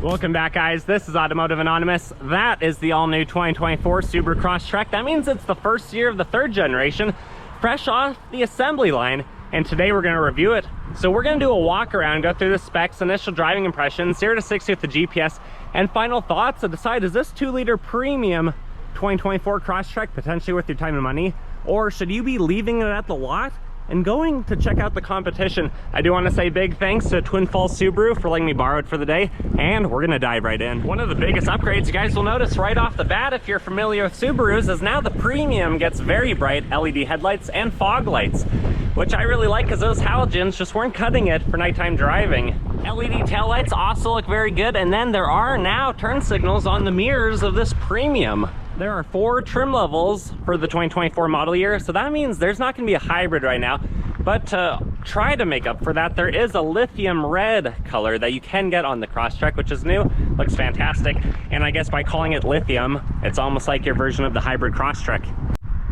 Welcome back, guys. This is Automotive Anonymous. That is the all-new 2024 Subaru Crosstrek. That means it's the first year of the third generation, fresh off the assembly line, and today we're going to review it. So we're going to do a walk around, go through the specs, initial driving impressions, 0 to 60 with the GPS, and final thoughts to decide, is this 2-liter premium 2024 Crosstrek potentially worth your time and money, or should you be leaving it at the lot and going to check out the competition? I do want to say big thanks to Twin Falls Subaru for letting me borrow it for the day, and we're gonna dive right in. One of the biggest upgrades you guys will notice right off the bat if you're familiar with Subarus is now the premium gets very bright LED headlights and fog lights, which I really like because those halogens just weren't cutting it for nighttime driving. LED taillights also look very good, and then there are now turn signals on the mirrors of this premium. There are 4 trim levels for the 2024 model year, so that means there's not going to be a hybrid right now. But to try to make up for that, there is a lithium red color that you can get on the Crosstrek, which is new, looks fantastic. And I guess by calling it lithium, it's almost like your version of the hybrid Crosstrek.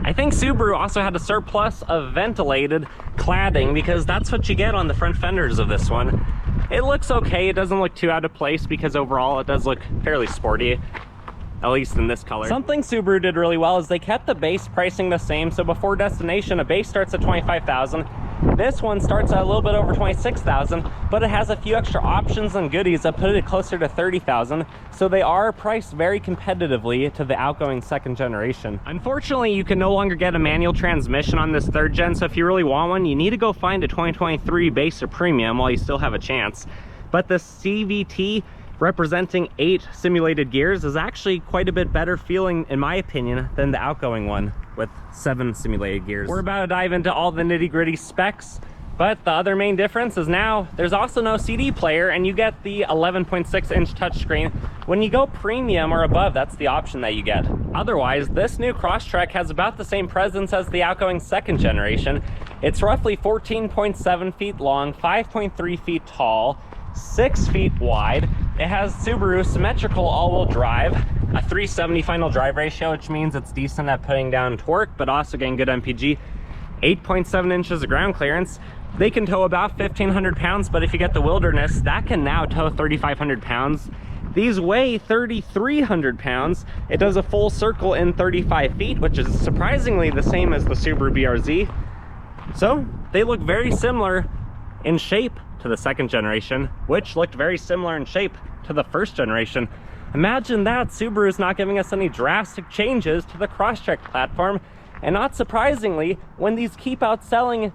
I think Subaru also had a surplus of ventilated cladding because that's what you get on the front fenders of this one. It looks okay, it doesn't look too out of place because overall it does look fairly sporty, at least in this color. Something Subaru did really well is they kept the base pricing the same. So before destination, a base starts at $25,000. This one starts at a little bit over $26,000, but it has a few extra options and goodies that put it closer to $30,000. So they are priced very competitively to the outgoing second generation. Unfortunately, you can no longer get a manual transmission on this third gen. So if you really want one, you need to go find a 2023 base or premium while you still have a chance. But the CVT, representing 8 simulated gears, is actually quite a bit better feeling, in my opinion, than the outgoing one with 7 simulated gears. We're about to dive into all the nitty-gritty specs, but the other main difference is now there's also no CD player, and you get the 11.6-inch touchscreen. When you go premium or above, that's the option that you get. Otherwise, this new Crosstrek has about the same presence as the outgoing second generation. It's roughly 14.7 feet long, 5.3 feet tall, 6 feet wide. It has Subaru symmetrical all-wheel drive, a 370 final drive ratio, which means it's decent at putting down torque, but also getting good MPG. 8.7 inches of ground clearance. They can tow about 1,500 pounds, but if you get the Wilderness, that can now tow 3,500 pounds. These weigh 3,300 pounds. It does a full circle in 35 feet, which is surprisingly the same as the Subaru BRZ. So they look very similar in shape to the second generation, which looked very similar in shape to the first generation. Imagine that. Subaru is not giving us any drastic changes to the Crosstrek platform, and not surprisingly, when these keep outselling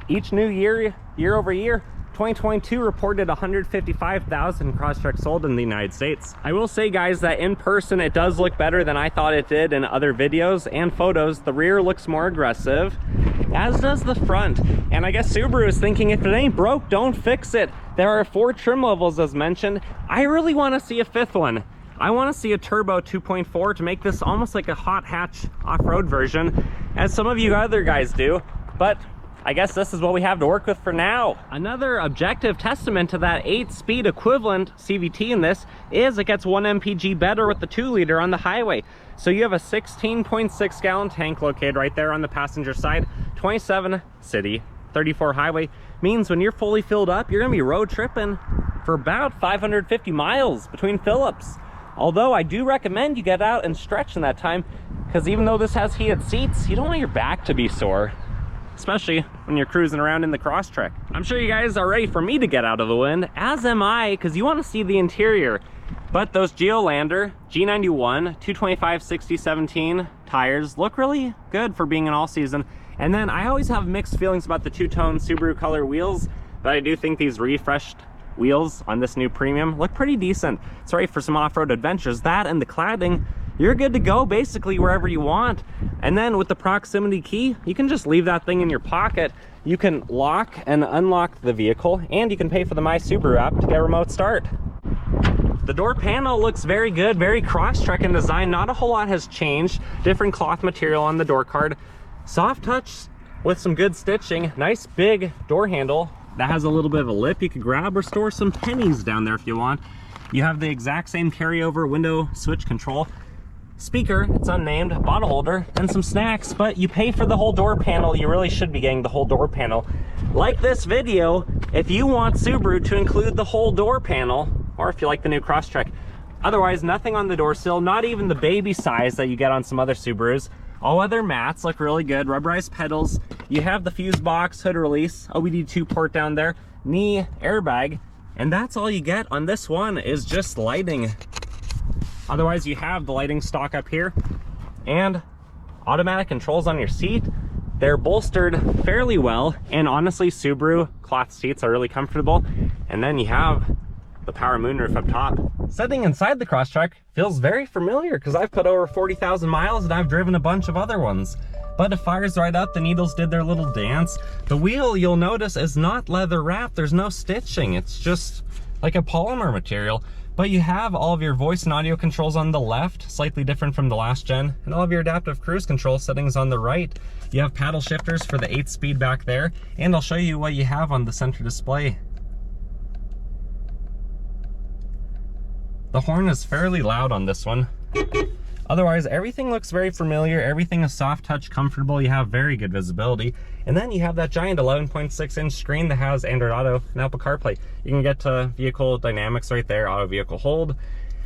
each new year over year, 2022 reported 155,000 Crosstrek sold in the United States. I will say, guys, that in person it does look better than I thought it did in other videos and photos. The rear looks more aggressive, as does the front. And I guess Subaru is thinking, if it ain't broke, don't fix it. There are 4 trim levels as mentioned. I really want to see a 5th one. I want to see a turbo 2.4 to make this almost like a hot hatch off-road version, as some of you other guys do. But I guess this is what we have to work with for now. Another objective testament to that 8-speed equivalent CVT in this is it gets 1 mpg better with the 2-liter on the highway. So you have a 16.6 gallon tank located right there on the passenger side, 27 city, 34 highway. Means when you're fully filled up, you're gonna be road tripping for about 550 miles between fill-ups. Although I do recommend you get out and stretch in that time, because even though this has heated seats, you don't want your back to be sore, especially when you're cruising around in the Crosstrek. I'm sure you guys are ready for me to get out of the wind, as am I, because you want to see the interior. But those Geolander G91 225/60/17 tires look really good for being an all-season. And then I always have mixed feelings about the two-tone Subaru color wheels, but I do think these refreshed wheels on this new premium look pretty decent. It's right for some off-road adventures. That and the cladding, you're good to go basically wherever you want. And then with the proximity key, you can just leave that thing in your pocket. You can lock and unlock the vehicle, and you can pay for the My Subaru app to get a remote start. The door panel looks very good, very Crosstrek in design. Not a whole lot has changed. Different cloth material on the door card. Soft touch with some good stitching. Nice big door handle that has a little bit of a lip you could grab or store some pennies down there if you want. You have the exact same carryover window switch control. Speaker, it's unnamed, bottle holder, and some snacks, but you pay for the whole door panel. You really should be getting the whole door panel. Like this video, if you want Subaru to include the whole door panel, or if you like the new Crosstrek. Otherwise, nothing on the door sill, not even the baby size that you get on some other Subarus. All other mats look really good, rubberized pedals. You have the fuse box, hood release, OBD2 port down there, knee airbag, and that's all you get on this one is just lighting. Otherwise, you have the lighting stock up here and automatic controls on your seat. They're bolstered fairly well, and honestly, Subaru cloth seats are really comfortable. And then you have the power moonroof up top. Sitting inside the Crosstrek feels very familiar because I've put over 40,000 miles and I've driven a bunch of other ones. But it fires right up, the needles did their little dance. The wheel, you'll notice, is not leather wrapped. There's no stitching. It's just like a polymer material. But you have all of your voice and audio controls on the left, slightly different from the last gen, and all of your adaptive cruise control settings on the right. You have paddle shifters for the 8-speed back there, and I'll show you what you have on the center display. The horn is fairly loud on this one. Otherwise, everything looks very familiar. Everything is soft touch, comfortable. You have very good visibility. And then you have that giant 11.6-inch screen that has Android Auto and Apple CarPlay. You can get to vehicle dynamics right there, auto vehicle hold.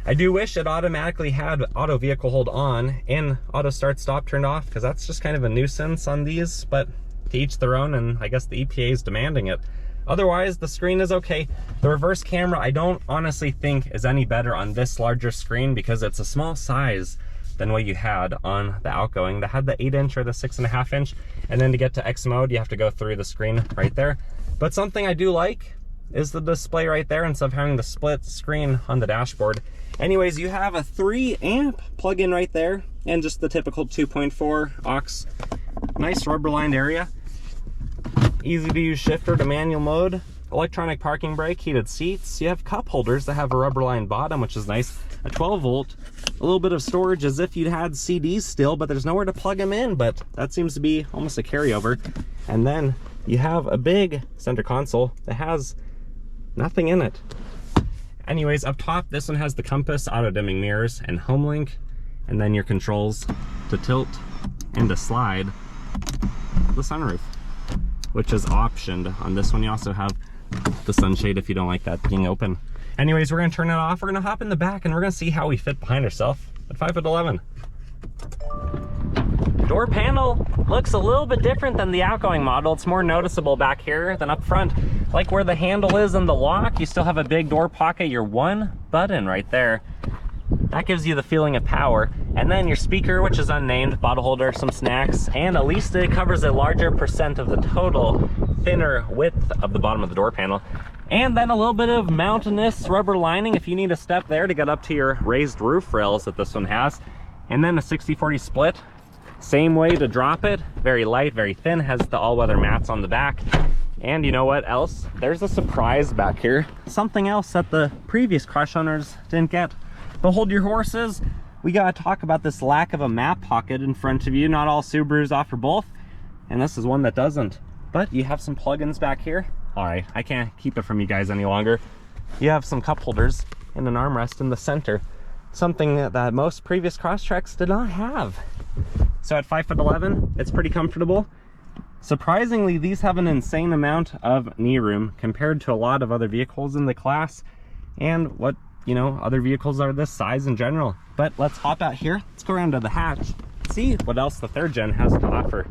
I do wish it automatically had auto vehicle hold on and auto start stop turned off, because that's just kind of a nuisance on these, but to each their own, and I guess the EPA is demanding it. Otherwise, the screen is okay. The reverse camera, I don't honestly think is any better on this larger screen because it's a small size than what you had on the outgoing that had the 8-inch or the 6.5-inch. And then to get to X mode, you have to go through the screen right there. But something I do like is the display right there instead of having the split screen on the dashboard. Anyways, you have a 3-amp plug-in right there and just the typical 2.4 aux. Nice rubber lined area. Easy to use shifter to manual mode, electronic parking brake, heated seats. You have cup holders that have a rubber lined bottom, which is nice. A 12-volt, a little bit of storage as if you'd had CDs still, but there's nowhere to plug them in, but that seems to be almost a carryover. And then you have a big center console that has nothing in it. Anyways, up top, this one has the compass, auto dimming mirrors, and home link, and then your controls to tilt and to slide the sunroof, which is optioned. On this one, you also have the sunshade if you don't like that being open. Anyways, we're gonna turn it off. We're gonna hop in the back and we're gonna see how we fit behind ourselves at 5'11". Door panel looks a little bit different than the outgoing model. It's more noticeable back here than up front. Like where the handle is in the lock, you still have a big door pocket, your one button right there. That gives you the feeling of power. And then your speaker, which is unnamed, bottle holder, some snacks, and at least it covers a larger percent of the total thinner width of the bottom of the door panel. And then a little bit of mountainous rubber lining if you need a step there to get up to your raised roof rails that this one has. And then a 60/40 split. Same way to drop it, very light, very thin, has the all-weather mats on the back. And you know what else? There's a surprise back here. Something else that the previous Crush owners didn't get. But hold your horses. We gotta talk about this lack of a map pocket in front of you. Not all Subarus offer both, and this is one that doesn't. But you have some plugins back here. All right, I can't keep it from you guys any longer. You have some cup holders and an armrest in the center. Something that most previous Crosstreks did not have. So at 5'11", it's pretty comfortable. Surprisingly, these have an insane amount of knee room compared to a lot of other vehicles in the class and what, you know, other vehicles are this size in general. But let's hop out here. Let's go around to the hatch, see what else the 3rd gen has to offer.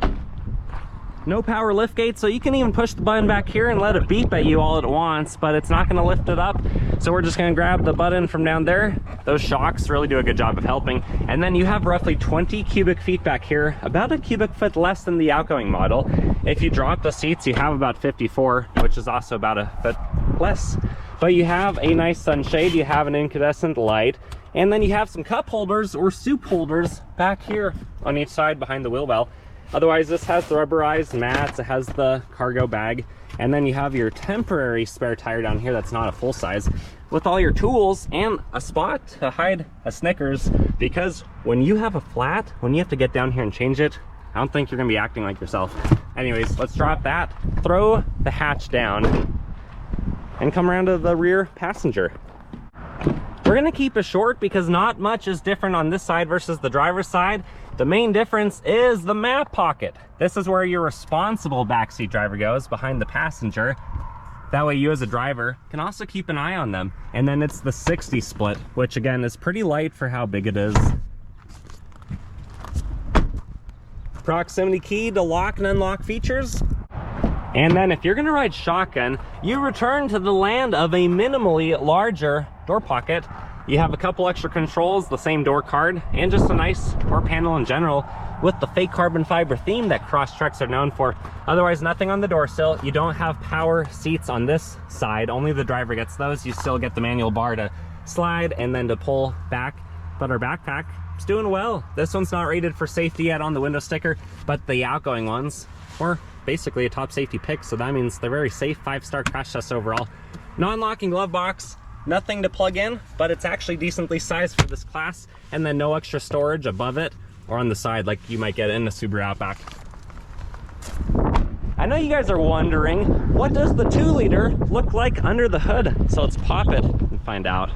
No power lift gate, so you can even push the button back here and let it beep at you all at once, but it's not gonna lift it up. So we're just gonna grab the button from down there. Those shocks really do a good job of helping. And then you have roughly 20 cubic feet back here, about a cubic foot less than the outgoing model. If you drop the seats, you have about 54, which is also about a foot less. But you have a nice sunshade, you have an incandescent light, and then you have some cup holders or soup holders back here on each side behind the wheel well. Otherwise, this has the rubberized mats, it has the cargo bag, and then you have your temporary spare tire down here that's not a full size, with all your tools and a spot to hide a Snickers, because when you have a flat, when you have to get down here and change it, I don't think you're gonna be acting like yourself. Anyways, let's drop that, throw the hatch down, and come around to the rear passenger. We're gonna keep it short because not much is different on this side versus the driver's side. The main difference is the map pocket. This is where your responsible backseat driver goes, behind the passenger. That way you as a driver can also keep an eye on them. And then it's the 60 split, which again is pretty light for how big it is. Proximity key to lock and unlock features. And then if you're gonna ride shotgun, you return to the land of a minimally larger door pocket. You have a couple extra controls, the same door card, and just a nice door panel in general with the fake carbon fiber theme that Crosstreks are known for. Otherwise, nothing on the door sill. You don't have power seats on this side. Only the driver gets those. You still get the manual bar to slide and then to pull back. But our backpack is doing well. This one's not rated for safety yet on the window sticker, but the outgoing ones were basically a top safety pick, so that means they're very safe. 5-star crash test overall. Non-locking glove box, nothing to plug in, but it's actually decently sized for this class, and then no extra storage above it or on the side like you might get in the Subaru Outback. I know you guys are wondering, what does the 2-liter look like under the hood? So let's pop it and find out.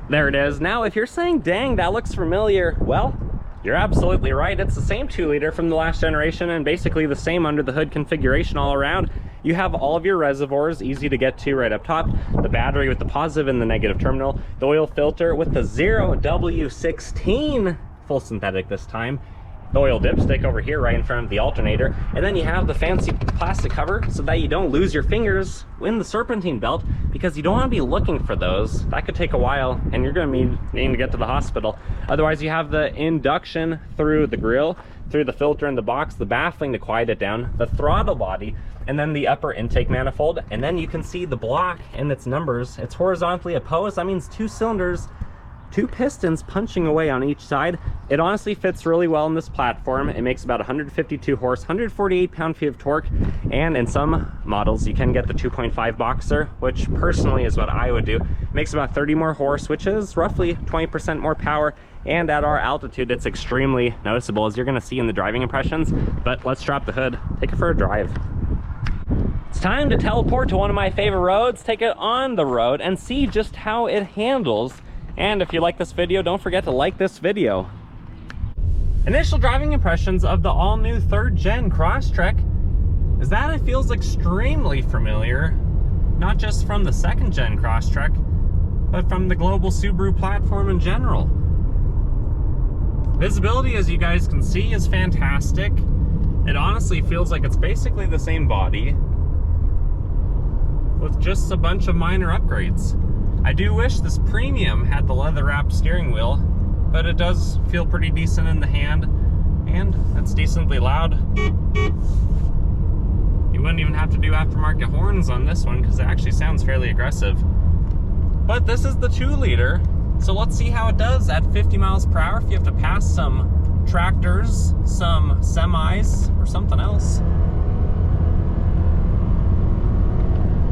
There it is. Now, if you're saying, dang, that looks familiar, well, you're absolutely right. It's the same 2-liter from the last generation and basically the same under the hood configuration all around. You have all of your reservoirs easy to get to right up top, the battery with the positive and the negative terminal, the oil filter with the 0W16 full synthetic this time, the oil dipstick over here right in front of the alternator, and then you have the fancy plastic cover so that you don't lose your fingers in the serpentine belt, because you don't want to be looking for those. That could take a while and you're going to need to get to the hospital. Otherwise, you have the induction through the grill, through the filter in the box, the baffling to quiet it down, the throttle body, and then the upper intake manifold. And then you can see the block and its numbers. It's horizontally opposed. That means 2 cylinders, 2 pistons punching away on each side. It honestly fits really well in this platform. It makes about 152 horse, 148 pound-feet of torque, and in some models you can get the 2.5 boxer, which personally is what I would do. It makes about 30 more horse, which is roughly 20% more power, and at our altitude it's extremely noticeable, as you're going to see in the driving impressions. But let's drop the hood, take it for a drive. It's time to teleport to one of my favorite roads, take it on the road, and see just how it handles. And if you like this video, don't forget to like this video. Initial driving impressions of the all-new 3rd gen Crosstrek is that it feels extremely familiar, not just from the 2nd gen Crosstrek, but from the global Subaru platform in general. Visibility, as you guys can see, is fantastic. It honestly feels like it's basically the same body with just a bunch of minor upgrades. I do wish this premium had the leather-wrapped steering wheel, but it does feel pretty decent in the hand, and it's decently loud. You wouldn't even have to do aftermarket horns on this one because it actually sounds fairly aggressive. But this is the 2-liter, so let's see how it does at 50 miles per hour if you have to pass some tractors, some semis, or something else.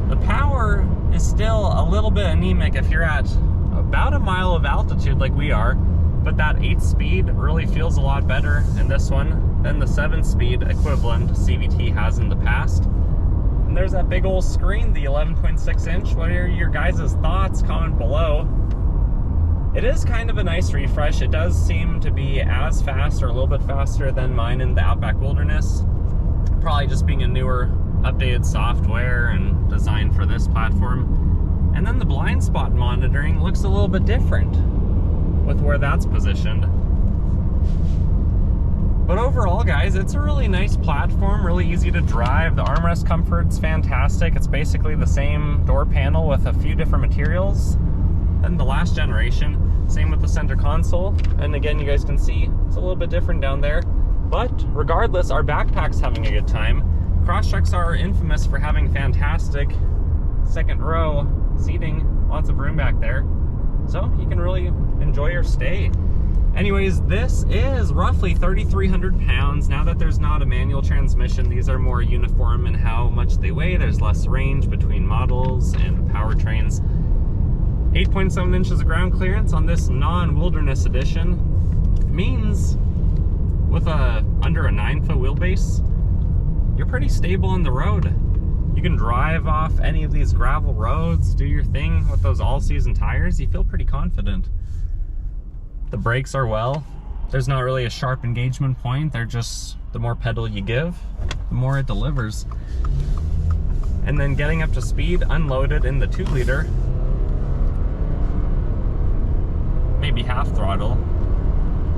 The power is still a little bit anemic if you're at about a mile of altitude like we are, but that 8-speed really feels a lot better in this one than the 7-speed equivalent CVT has in the past. And there's that big old screen, the 11.6 inch. What are your guys' thoughts? Comment below. It is kind of a nice refresh. It does seem to be as fast or a little bit faster than mine in the Outback Wilderness. Probably just being a newer updated software and design for this platform. And then the blind spot monitoring looks a little bit different with where that's positioned. But overall, guys, it's a really nice platform, really easy to drive. The armrest comfort's fantastic. It's basically the same door panel with a few different materials than the last generation. Same with the center console. And again, you guys can see it's a little bit different down there. But regardless, our backpack's having a good time. Crosstreks are infamous for having fantastic second row seating, lots of room back there, so you can really enjoy your stay. Anyways, this is roughly 3,300 pounds. Now that there's not a manual transmission, these are more uniform in how much they weigh. There's less range between models and powertrains. 8.7 inches of ground clearance on this non-wilderness edition means with under a 9-foot wheelbase, you're pretty stable on the road. You can drive off any of these gravel roads, do your thing with those all-season tires. You feel pretty confident. The brakes are well. There's not really a sharp engagement point. They're just, the more pedal you give, the more it delivers. and then getting up to speed unloaded in the 2-liter, maybe half throttle,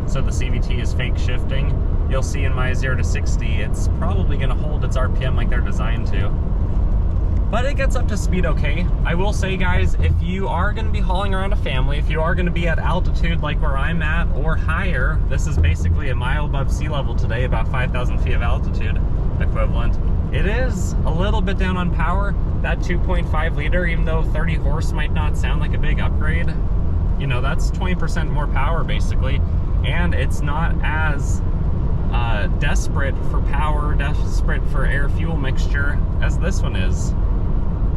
so the CVT is fake shifting. You'll see in my 0 to 60, it's probably going to hold its RPM like they're designed to. But it gets up to speed okay. I will say, guys, if you are going to be hauling around a family, if you are going to be at altitude like where I'm at or higher, this is basically a mile above sea level today, about 5,000 feet of altitude equivalent. It is a little bit down on power. That 2.5 liter, even though 30 horse might not sound like a big upgrade, you know, that's 20% more power basically. And it's not as desperate for power, desperate for air-fuel mixture as this one is.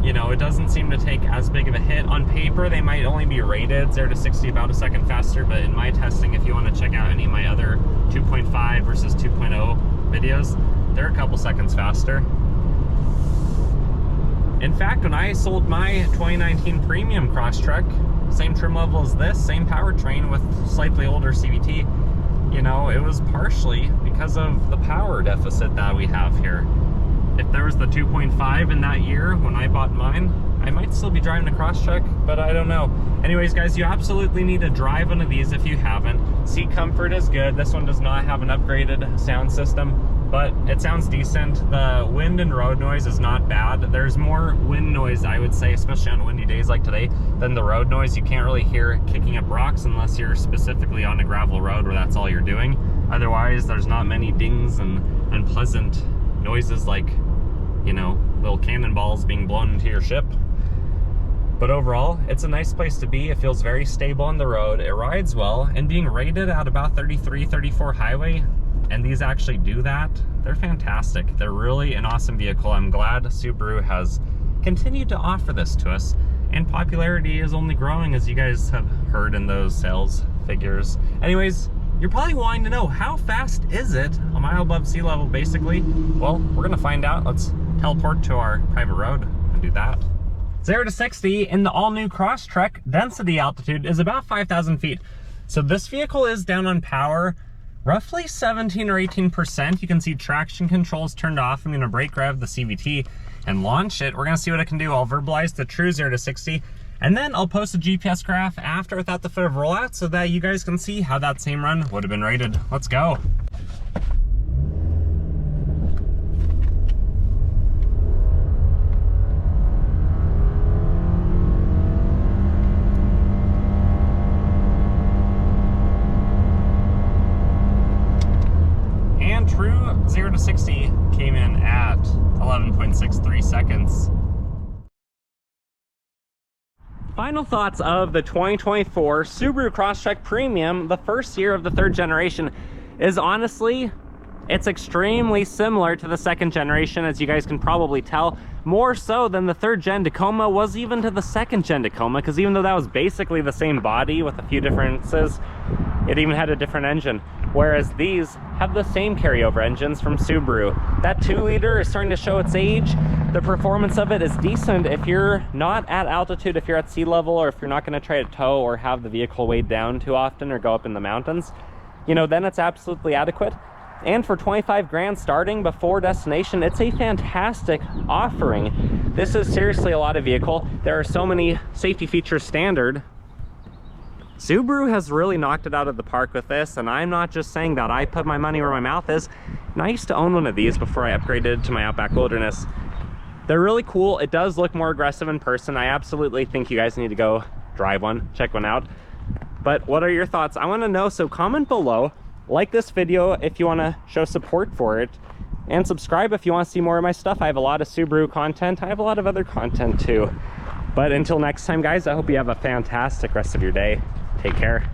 You know, it doesn't seem to take as big of a hit. On paper, they might only be rated 0 to 60 about a second faster, but in my testing, if you want to check out any of my other 2.5 versus 2.0 videos, they're a couple seconds faster. In fact, when I sold my 2019 premium Crosstrek, same trim level as this, same powertrain with slightly older CVT, you know, it was partially because of the power deficit that we have here. If there was the 2.5 in that year when I bought mine, I might still be driving a Crosstrek, but I don't know. Anyways, guys, you absolutely need to drive one of these if you haven't. Seat comfort is good. This one does not have an upgraded sound system, but it sounds decent. The wind and road noise is not bad. There's more wind noise, I would say, especially on windy days like today, than the road noise. You can't really hear kicking up rocks unless you're specifically on a gravel road where that's all you're doing. Otherwise, there's not many dings and unpleasant noises like, you know, little cannonballs being blown into your ship. But overall, it's a nice place to be. It feels very stable on the road. It rides well, and being rated at about 33, 34 highway, and these actually do that, they're fantastic. They're really an awesome vehicle. I'm glad Subaru has continued to offer this to us, and popularity is only growing, as you guys have heard in those sales figures. Anyways, you're probably wanting to know, how fast is it a mile above sea level, basically? Well, we're gonna find out. Let's teleport to our private road and do that. 0 to 60 in the all-new Crosstrek, density altitude is about 5,000 feet. So this vehicle is down on power, roughly 17 or 18%. You can see traction controls turned off. I'm gonna brake grab the CVT and launch it. We're gonna see what it can do. I'll verbalize the true 0 to 60. And then I'll post a GPS graph after without the foot of rollout so that you guys can see how that same run would have been rated. Let's go. And true 0 to 60 came in at 11.63 seconds. Final thoughts of the 2024 Subaru Crosstrek Premium, the first year of the 3rd generation, is honestly, it's extremely similar to the 2nd generation, as you guys can probably tell, more so than the 3rd gen Tacoma was even to the 2nd gen Tacoma, because even though that was basically the same body with a few differences, it even had a different engine. Whereas these have the same carryover engines from Subaru. That 2-liter is starting to show its age. The performance of it is decent if you're not at altitude, if you're at sea level, or if you're not going to try to tow or have the vehicle weighed down too often or go up in the mountains. You know, then it's absolutely adequate. And for 25 grand starting before destination, it's a fantastic offering. This is seriously a lot of vehicle. There are so many safety features standard. Subaru has really knocked it out of the park with this, and I'm not just saying that. I put my money where my mouth is, and I used to own one of these before I upgraded to my Outback Wilderness. They're really cool. It does look more aggressive in person. I absolutely think you guys need to go drive one, check one out. But what are your thoughts? I want to know, so comment below. Like this video if you want to show support for it, and subscribe if you want to see more of my stuff. I have a lot of Subaru content. I have a lot of other content too. But until next time, guys, I hope you have a fantastic rest of your day. Take care.